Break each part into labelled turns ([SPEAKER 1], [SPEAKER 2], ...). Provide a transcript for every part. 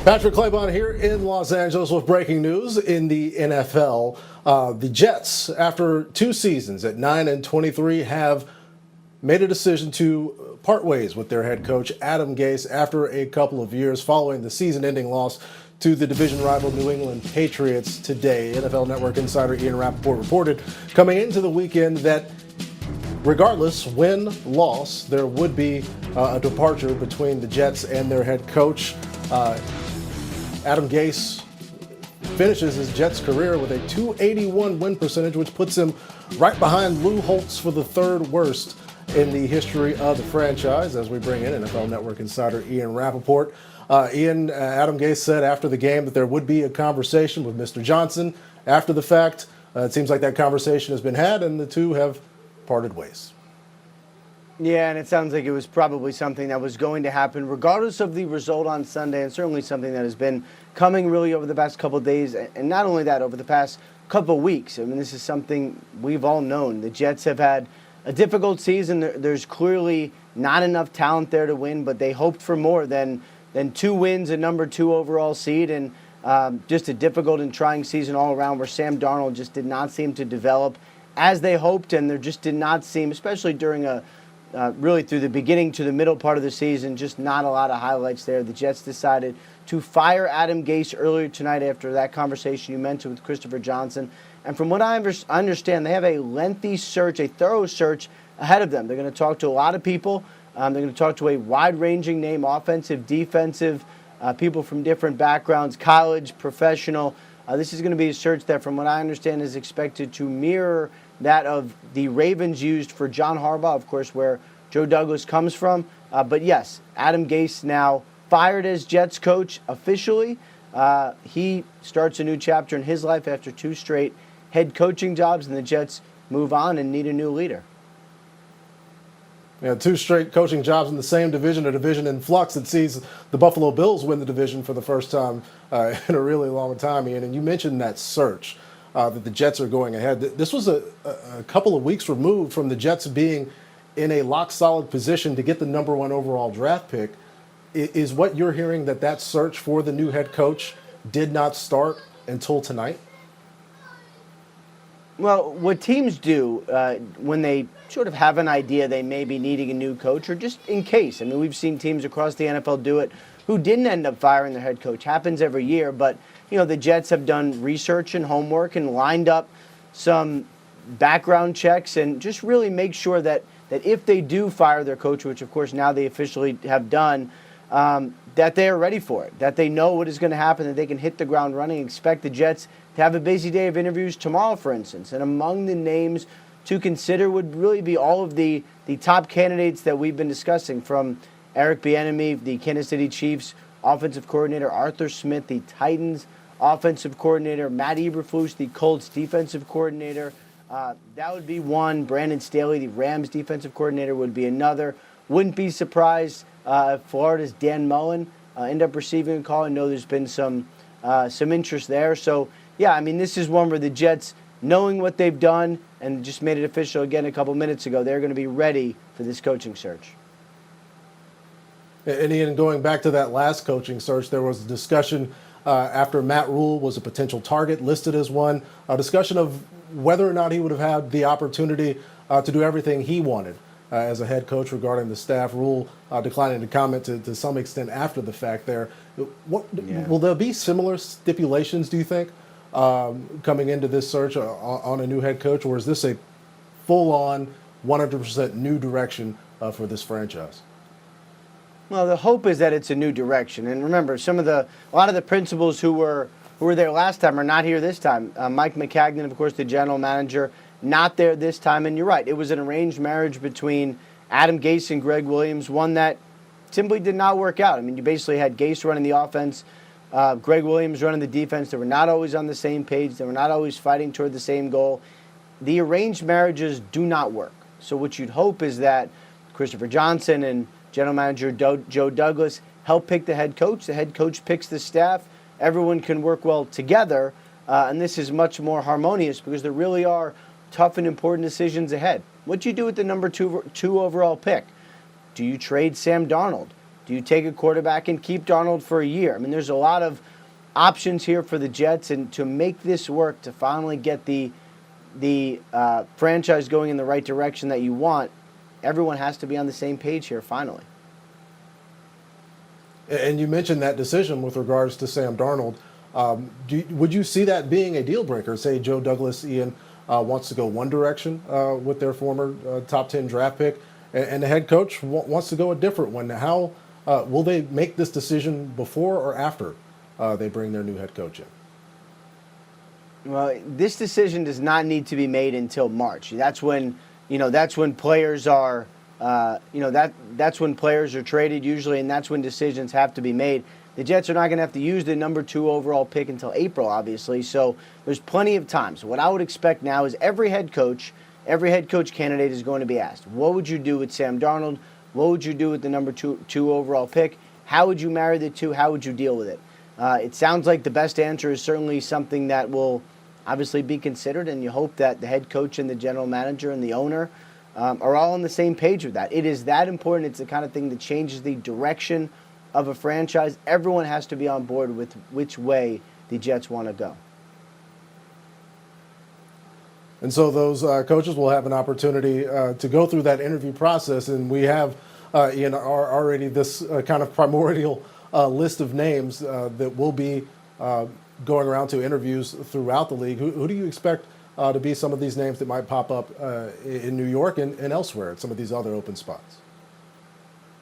[SPEAKER 1] Patrick Claybon here in Los Angeles with breaking news in the NFL. The Jets, after 2 seasons at 9-23, have made a decision to part ways with their head coach, Adam Gase, after a couple of years following the season-ending loss to the division rival New England Patriots today. NFL Network insider Ian Rappaport reported coming into the weekend that regardless, win, loss, there would be a departure between the Jets and their head coach. Adam Gase finishes his Jets career with a .281 win percentage, which puts him right behind Lou Holtz for the third worst in the history of the franchise, as we bring in NFL Network insider Ian Rappaport. Adam Gase said after the game that there would be a conversation with Mr. Johnson after the fact. It seems like that conversation has been had, and the two have parted ways.
[SPEAKER 2] Yeah, and it sounds like it was probably something that was going to happen regardless of the result on Sunday, and certainly something that has been coming really over the past couple of days, and not only that, over the past couple of weeks. I mean, this is something we've all known. The Jets have had a difficult season. There's clearly not enough talent there to win, but they hoped for more than 2 wins, a number 2 overall seed, and just a difficult and trying season all around where Sam Darnold just did not seem to develop as they hoped, and there just did not seem, especially during really through the beginning to the middle part of the season, just not a lot of highlights there. The Jets decided to fire Adam Gase earlier tonight after that conversation you mentioned with Christopher Johnson. And from what I understand, they have a lengthy search, a thorough search ahead of them. They're going to talk to a lot of people. They're going to talk to a wide-ranging name, offensive, defensive, people from different backgrounds, college, professional. This is going to be a search that, from what I understand, is expected to mirror that of the Ravens used for John Harbaugh, of course, where Joe Douglas comes from. But yes, Adam Gase now fired as Jets coach officially. He starts a new chapter in his life after 2 straight head coaching jobs, and the Jets move on and need a new leader.
[SPEAKER 1] Yeah, 2 straight coaching jobs in the same division, a division in flux that sees the Buffalo Bills win the division for the first time in a really long time, Ian. And you mentioned that search that the Jets are going ahead. This was a couple of weeks removed from the Jets being in a lock-solid position to get the number 1 overall draft pick. Is what you're hearing that search for the new head coach did not start until tonight?
[SPEAKER 2] Well, what teams do when they sort of have an idea they may be needing a new coach, or just in case. I mean, we've seen teams across the NFL do it who didn't end up firing their head coach. Happens every year, but the Jets have done research and homework and lined up some background checks and just really make sure that if they do fire their coach, which of course now they officially have done, that they are ready for it, that they know what is going to happen, that they can hit the ground running. Expect the Jets to have a busy day of interviews tomorrow, for instance. And among the names to consider would really be all of the top candidates that we've been discussing, from Eric Bieniemy, the Kansas City Chiefs offensive coordinator, Arthur Smith, the Titans offensive coordinator, Matt Eberflus, the Colts defensive coordinator. That would be one. Brandon Staley, the Rams defensive coordinator, would be another. Wouldn't be surprised if Florida's Dan Mullen end up receiving a call. I know there's been some interest there. So, yeah, I mean, this is one where the Jets, knowing what they've done and just made it official again a couple minutes ago, they're going to be ready for this coaching search.
[SPEAKER 1] And Ian, going back to that last coaching search, there was a discussion after Matt Rule was a potential target, listed as one, a discussion of whether or not he would have had the opportunity to do everything he wanted as a head coach regarding the staff. Rule declining to comment to some extent after the fact there. Will there be similar stipulations, do you think, coming into this search on a new head coach, or is this a full-on 100% new direction for this franchise?
[SPEAKER 2] Well, the hope is that it's a new direction. And remember, a lot of the principals who were there last time are not here this time. Mike McCagnon, of course, the general manager, not there this time. And you're right, it was an arranged marriage between Adam Gase and Greg Williams, one that simply did not work out. I mean, you basically had Gase running the offense, Greg Williams running the defense. They were not always on the same page. They were not always fighting toward the same goal. The arranged marriages do not work. So what you'd hope is that Christopher Johnson and general manager Joe Douglas help pick the head coach. The head coach picks the staff. Everyone can work well together, and this is much more harmonious because there really are tough and important decisions ahead. What do you do with the number 2 overall pick? Do you trade Sam Darnold? Do you take a quarterback and keep Darnold for a year? I mean, there's a lot of options here for the Jets, and to make this work, to finally get the franchise going in the right direction that you want, everyone has to be on the same page here finally.
[SPEAKER 1] And you mentioned that decision with regards to Sam Darnold. Would you see that being a deal breaker? Say Joe Douglas, Ian, wants to go one direction with their former top 10 draft pick, and the head coach wants to go a different one. How will they make this decision before or after they bring their new head coach in?
[SPEAKER 2] Well, this decision does not need to be made until March. That's when players are that's when players are traded usually, and that's when decisions have to be made. The Jets are not going to have to use the number 2 overall pick until April, obviously, so there's plenty of time. So what I would expect now is every head coach candidate is going to be asked, what would you do with Sam Darnold? What would you do with the number 2 overall pick? How would you marry the two? How would you deal with it? It sounds like the best answer is certainly something that will obviously be considered, and you hope that the head coach and the general manager and the owner are all on the same page with that. It is that important. It's the kind of thing that changes the direction of a franchise. Everyone has to be on board with which way the Jets want to go.
[SPEAKER 1] And so those coaches will have an opportunity to go through that interview process, and we have already this kind of primordial list of names that will be going around to interviews throughout the league. Who do you expect to be some of these names that might pop up in New York and elsewhere at some of these other open spots?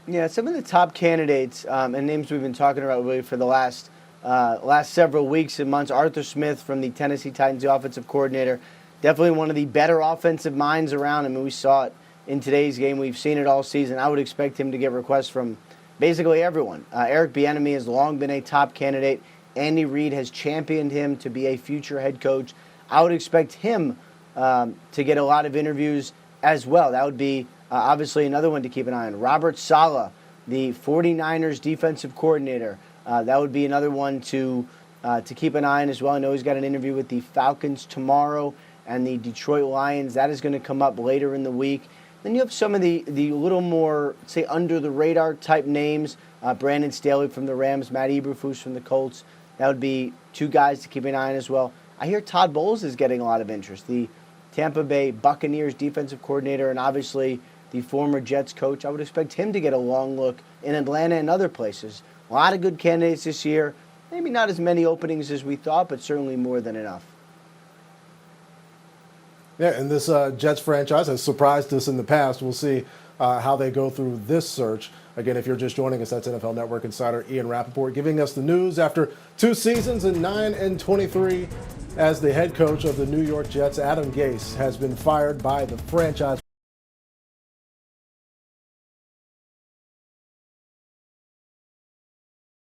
[SPEAKER 2] Yeah, some of the top candidates and names we've been talking about really for the last several weeks and months. Arthur Smith from the Tennessee Titans, the offensive coordinator, definitely one of the better offensive minds around. I mean, we saw it in today's game. We've seen it all season. I would expect him to get requests from basically everyone. Eric Bieniemy has long been a top candidate. Andy Reid has championed him to be a future head coach. I would expect him to get a lot of interviews as well. That would be obviously another one to keep an eye on. Robert Saleh, the 49ers defensive coordinator. That would be another one to keep an eye on as well. I know he's got an interview with the Falcons tomorrow and the Detroit Lions. That is going to come up later in the week. Then you have some of the little more, say, under-the-radar type names. Brandon Staley from the Rams, Matt Eberflus from the Colts. That would be two guys to keep an eye on as well. I hear Todd Bowles is getting a lot of interest. The Tampa Bay Buccaneers defensive coordinator and obviously the former Jets coach. I would expect him to get a long look in Atlanta and other places. A lot of good candidates this year. Maybe not as many openings as we thought, but certainly more than enough.
[SPEAKER 1] Yeah, and this Jets franchise has surprised us in the past. We'll see how they go through this search. Again, if you're just joining us, that's NFL Network insider Ian Rappaport giving us the news after 2 seasons and 9-23 as the head coach of the New York Jets. Adam Gase has been fired by the franchise.